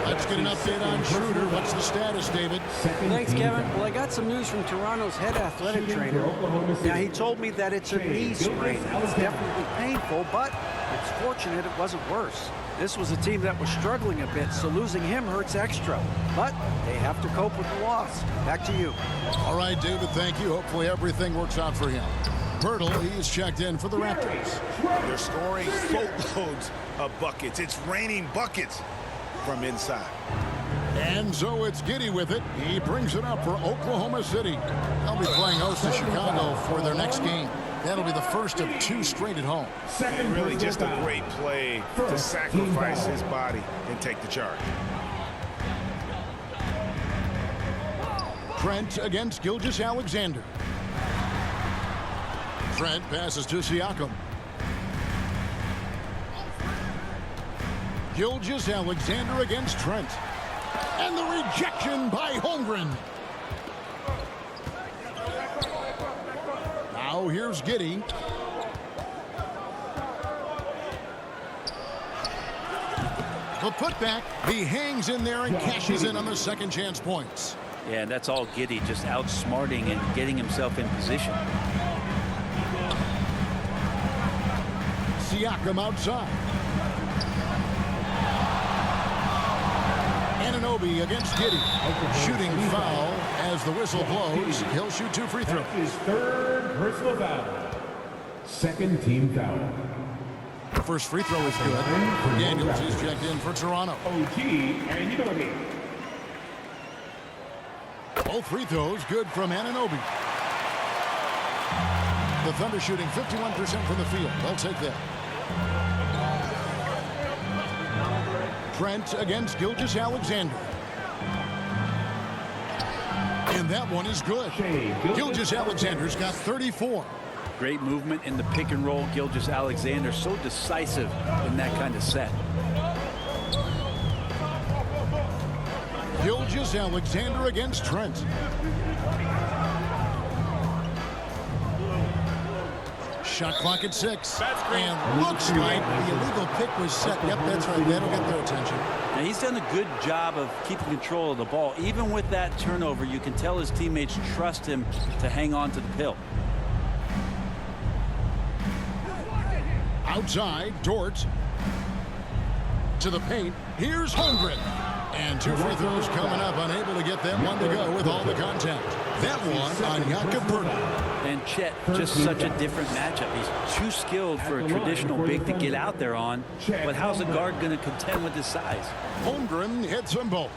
Let's get an update on Schroeder. What's the status, David? Thanks, Kevin. Well, I got some news from Toronto's head athletic trainer. Now, he told me that it's a knee sprain. It's definitely painful, but it's fortunate it wasn't worse. This was a team that was struggling a bit, so losing him hurts extra. But they have to cope with the loss. Back to you. All right, David, thank you. Hopefully everything works out for him. Bertle, he's checked in for the Raptors. They're scoring boatloads of buckets. It's raining buckets from inside. And so it's Giddey with it. He brings it up for Oklahoma City. They'll be playing host to Chicago for their next game. That'll be the first of 2 straight at home. Really just a great play to sacrifice his body and take the charge. Trent against Gilgeous-Alexander. Trent passes to Siakam. Gilgeous-Alexander against Trent. And the rejection by Holmgren. Now here's Giddey. The putback, he hangs in there and cashes in on the second chance points. Yeah, and that's all Giddey, just outsmarting and getting himself in position. Siakam outside. Anunoby against Giddey. Shooting foul as the whistle blows. He'll shoot 2 free throws. His third personal foul. Second team foul. The first free throw is good. Daniels is checked in for Toronto. OG Anunoby. Both free throws good from Anunoby. The Thunder shooting 51% from the field. They'll take that. Trent against Gilgeous-Alexander. And that one is good. Gilgeous-Alexander's got 34. Great movement in the pick and roll. Gilgeous-Alexander so decisive in that kind of set. Gilgeous-Alexander against Trent. Shot clock at 6. And looks like the illegal pick was set. Yep, that's right. That'll get their attention. Now, he's done a good job of keeping control of the ball. Even with that turnover, you can tell his teammates trust him to hang on to the pill. Outside, Dort. To the paint. Here's Holmgren. And 2 free throws coming up. Unable to get that one to go with all the contact. That one on Jakob Poeltl. And Chet, just such a different matchup. He's too skilled for a traditional big to get out there on. But how's a guard going to contend with his size? Holmgren hits them both.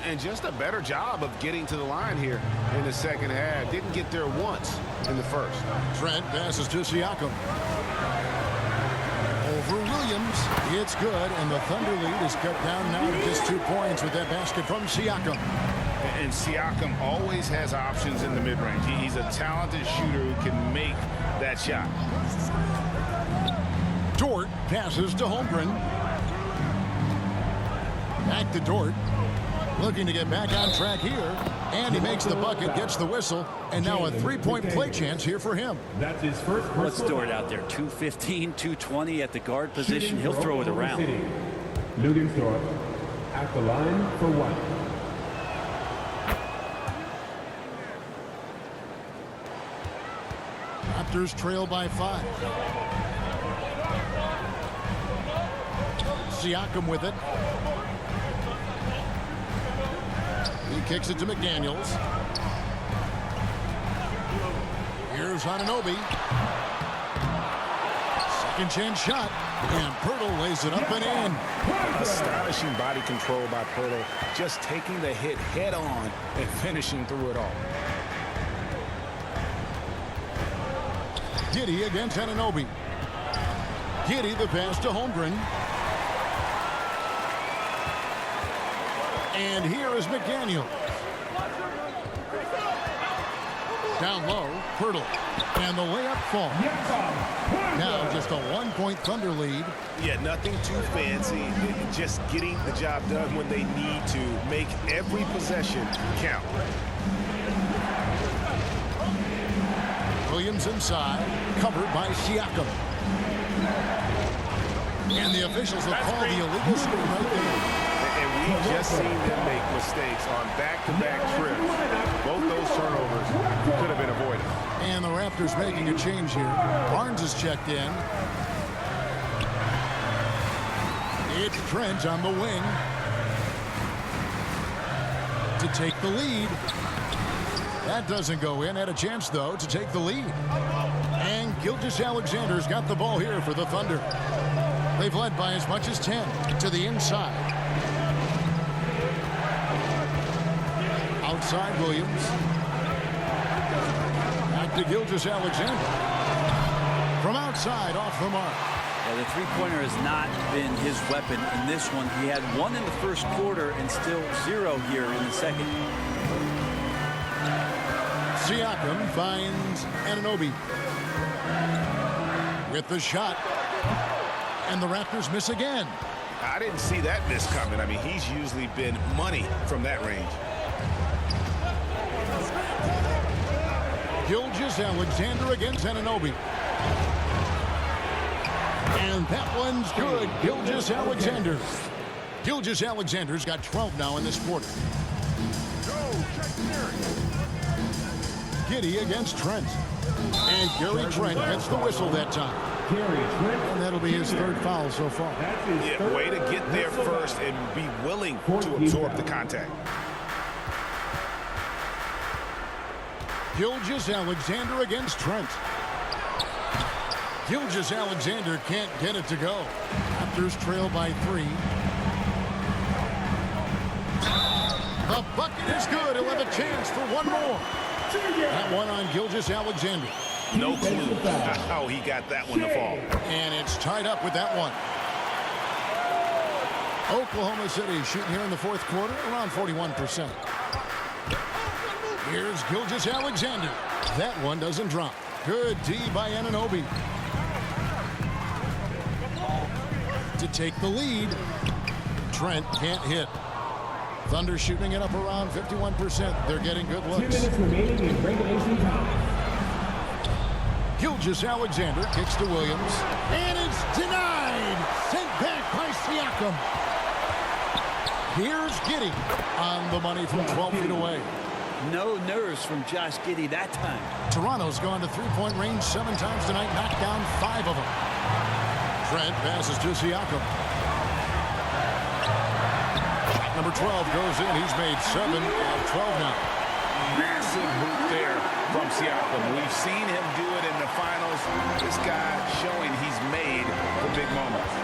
And just a better job of getting to the line here in the second half. Didn't get there once in the first. Trent passes to Siakam. Over Williams. It's good, and the Thunder lead is cut down now to just 2 points with that basket from Siakam. And Siakam always has options in the mid-range. He's a talented shooter who can make that shot. Dort passes to Holmgren. Back to Dort. Looking to get back on track here. And he makes the bucket, gets the whistle, and now a 3-point play chance here for him. That's his first. What's Dort out there? 215, 220 at the guard position. He'll throw it around. Ludwigsdorf at the line for 1. Raptors trail by 5. Siakam with it. He kicks it to McDaniels. Here's Anunoby. Second chance shot. And Poeltl lays it up and in. Astonishing body control by Poeltl. Just taking the hit head on and finishing through it all. Giddey against Anunoby. Giddey the pass to Holmgren. And here is McDaniel. Down low, Poeltl. And the layup falls. Now just a 1-point Thunder lead. Yeah, nothing too fancy. Just getting the job done when they need to. Make every possession count. Williams inside, covered by Siakam. And the officials have called the illegal screen right there. And we've just seen them make mistakes on back-to-back trips. Both those turnovers could have been avoided. And the Raptors making a change here. Barnes is checked in. It's Trent on the wing to take the lead. That doesn't go in. Had a chance, though, to take the lead. And Gilgeous-Alexander's got the ball here for the Thunder. They've led by as much as 10 to the inside. Outside Williams. Back to Gilgeous-Alexander. From outside, off the mark. Yeah, the three-pointer has not been his weapon in this one. He had 1 in the first quarter and still 0 here in the second. Siakam finds Anunoby with the shot. And the Raptors miss again. I didn't see that miss coming. I mean, he's usually been money from that range. Gilgeous-Alexander against Anunoby. And that one's good. Gilgeous-Alexander. Gilgeous Alexander's got 12 now in this quarter. Giddy against Trent. And Gary Trent gets the whistle that time. And that'll be his third foul so far. Yeah, way to get there first and be willing to absorb the contact. Gilgeous Alexander against Trent. Gilgeous Alexander can't get it to go. Raptors trail by 3. The bucket is good. He'll have a chance for one more. That one on Gilgeous Alexander. No clue how he got that one to fall. And it's tied up with that one. Oklahoma City shooting here in the fourth quarter around 41%. Here's Gilgeous Alexander. That one doesn't drop. Good D by Anunoby. To take the lead. Trent can't hit. Thunder shooting it up around 51%. They're getting good looks. Gilgeous Alexander kicks to Williams. And it's denied. Sent back by Siakam. Here's Giddy on the money from 12 feet away. No nerves from Josh Giddy that time. Toronto's gone to three-point range 7 times tonight, knocked down 5 of them. Trent passes to Siakam. Number 12 goes in. He's made 7 of 12 now. Massive hoop there from Siakam. We've seen him do it in the finals. This guy showing he's made for big moments.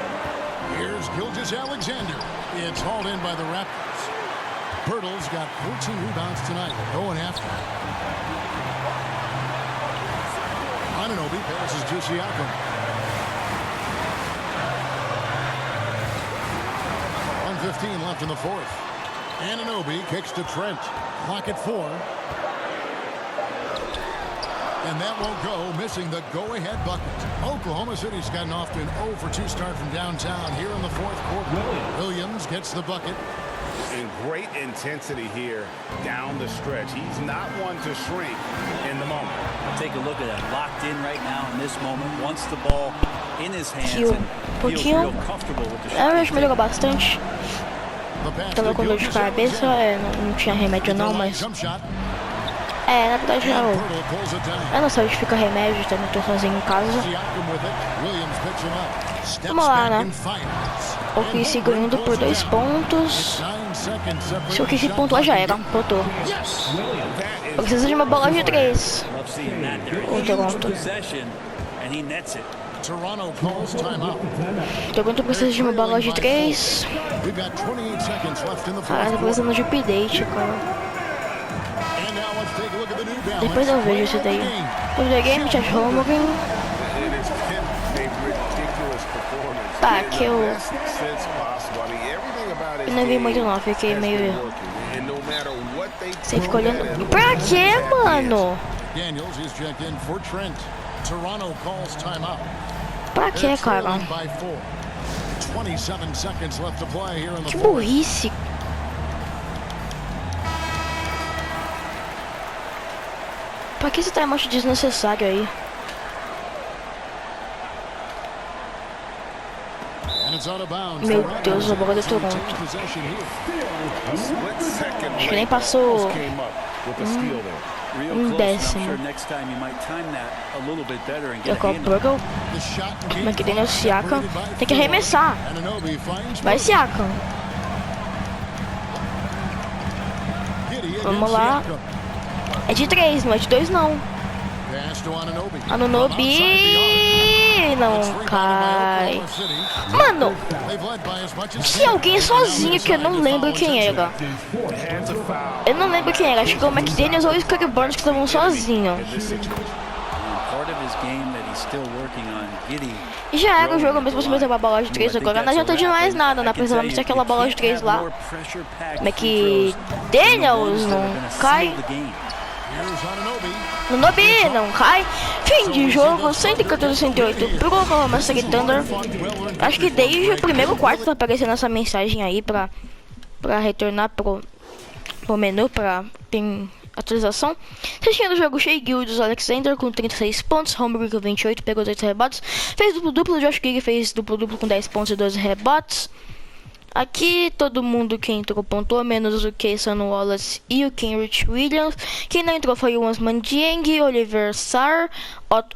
Here's Gilgeous Alexander. It's hauled in by the Raptors. Pirtle's got 14 rebounds tonight. Going after. Anunoby passes to Siakam. 1:15 left in the fourth. Anunoby kicks to Trent. Clock at 4. And that won't go, missing the go-ahead bucket. Oklahoma City's gotten off to an 0-for-2 start from downtown here in the fourth quarter. Williams gets the bucket. And great intensity here down the stretch. He's not one to shrink in the moment. Take a look at that. Locked in right now in this moment. Wants the ball in his hands and feels real comfortable with the shot. Hoje melhorou bastante. Tava com dor de cabeça, não tinha remédio não, mas... na verdade eu não sei onde fica remédio, também tô sozinho em casa. Vamos lá, né? O que segundo por 2 pontos. Se eu quis pontuar já era, pontuou. Eu preciso de uma bola de 3. Toronto. Toronto precisa de uma bola de 3. Caralho, tô precisando de update, cara. Depois eu vejo isso daí. O The Game Chat Home. Tá, que eu não vi muito não, fiquei meio... Você fica olhando... Pra quê, mano? Pra quê, cara? Que burrice. Pra que esse timeout desnecessário aí? Meu Deus, a bola do Toronto. Acho que nem passou décimo. Jogou o Burgle. Mas que tem o Siakam. Tem que arremessar. Vai, Siakam. Vamos lá. É de 3, não é de 2 não. Anunoby não cai. Mano, se alguém sozinho que eu não lembro quem era. Eu não lembro quem era, acho que o McDaniels ou o Scottie Barnes que estavam sozinhos. E já era o jogo mesmo se você levar a bola de 3 agora. Não adianta de mais nada, né? Precisamos ter aquela bola de 3 lá. McDaniels não cai. Anunoby não cai. Fim de jogo, 114-108 pro Oklahoma City Thunder. Acho que desde o primeiro quarto tá aparecendo essa mensagem aí pra retornar pro menu, pra tem atualização. Assistindo o jogo, Shai Gilgeous-Alexander com 36 pontos, Holmgren com 28, pegou 8 rebotes, fez duplo-duplo. Josh Giddey fez duplo-duplo com 10 pontos e 12 rebotes. Aqui todo mundo que entrou pontuou, menos o Kayson Wallace e o Kenrich Williams. Quem não entrou foi o Usman Dieng, Oliver Sarr,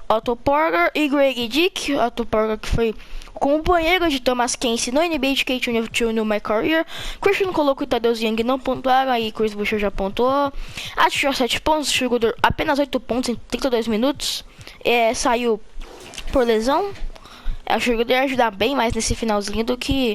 Otto Porter e Greg Dick. Otto Porter que foi companheiro de Thomas Kensey no NBA de Kate no My Career. Christian Coloco e Tadeusz Young não pontuaram, aí Chris Boucher já pontuou. Atirou 7 pontos, chegou apenas 8 pontos em 32 minutos. Saiu por lesão. Acho que ele ia ajudar bem mais nesse finalzinho do que